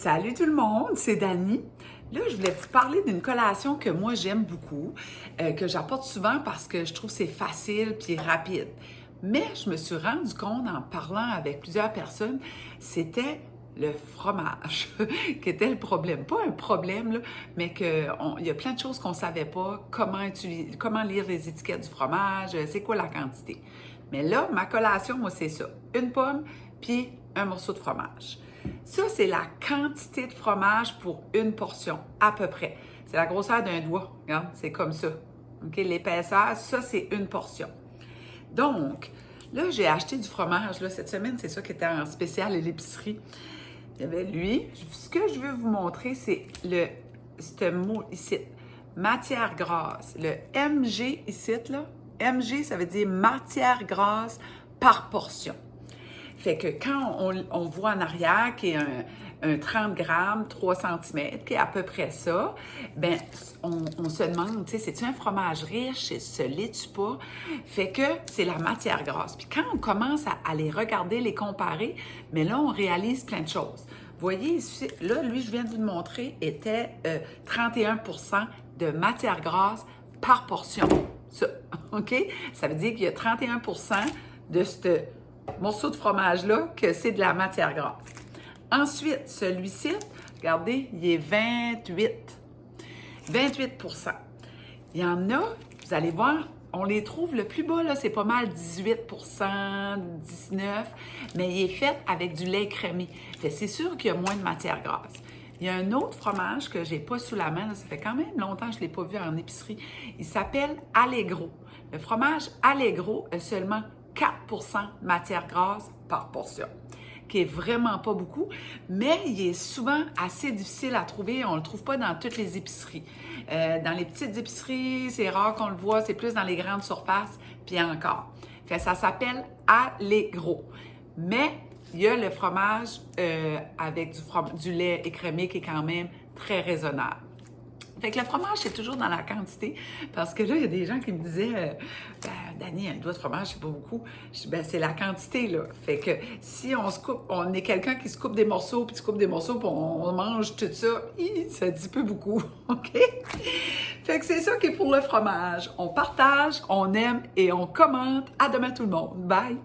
Salut tout le monde, c'est Dani. Là, je voulais vous parler d'une collation que moi j'aime beaucoup, que j'apporte souvent parce que je trouve que c'est facile puis rapide. Mais je me suis rendu compte en parlant avec plusieurs personnes, c'était le fromage qui était le problème. Pas un problème, là, mais qu'il y a plein de choses qu'on ne savait pas, comment lire les étiquettes du fromage, c'est quoi la quantité. Mais là, ma collation, moi, c'est ça. Une pomme puis un morceau de fromage. Ça, c'est la quantité de fromage pour une portion, à peu près. C'est la grosseur d'un doigt. Regarde, c'est comme ça. OK? L'épaisseur, ça, c'est une portion. Donc, là, j'ai acheté du fromage. Là, cette semaine, c'est ça qui était en spécial à l'épicerie. Il y avait lui. Ce que je veux vous montrer, c'est ce mot ici. Matière grasse. Le MG ici, là. MG, ça veut dire matière grasse par portion. Fait que quand on voit en arrière qu'il y a un 30 grammes, 3 cm, qui est à peu près ça, bien, on se demande, tu sais, c'est-tu un fromage riche? Se l'est-tu pas? Fait que c'est la matière grasse. Puis quand on commence à les regarder, les comparer, mais là, on réalise plein de choses. Vous voyez ici, là, lui, je viens de vous le montrer, était 31% de matière grasse par portion. Ça, OK? Ça veut dire qu'il y a 31% de ce morceau de fromage-là que c'est de la matière grasse. Ensuite, celui-ci, regardez, il est 28. 28%. Il y en a, vous allez voir, on les trouve le plus bas, là, c'est pas mal 18%, 19%, mais il est fait avec du lait crémé. C'est sûr qu'il y a moins de matière grasse. Il y a un autre fromage que j'ai pas sous la main, là, ça fait quand même longtemps que je ne l'ai pas vu en épicerie. Il s'appelle Allegro. Le fromage Allegro a seulement 4% de matière grasse par portion, qui est vraiment pas beaucoup, mais il est souvent assez difficile à trouver. On ne le trouve pas dans toutes les épiceries. Dans les petites épiceries, c'est rare qu'on le voit, c'est plus dans les grandes surfaces, puis encore. Fait, ça s'appelle Allegro. Mais il y a le fromage avec du lait écrémé qui est quand même très raisonnable. Fait que le fromage, c'est toujours dans la quantité, parce que là, il y a des gens qui me disaient Dani, un doigt de fromage, c'est pas beaucoup. Je dis, c'est la quantité, là. Fait que si on se coupe, on est quelqu'un qui se coupe des morceaux, puis tu coupes des morceaux, puis on mange tout ça, ça dit peu beaucoup, OK? Fait que c'est ça qui est pour le fromage. On partage, on aime et on commente. À demain tout le monde. Bye!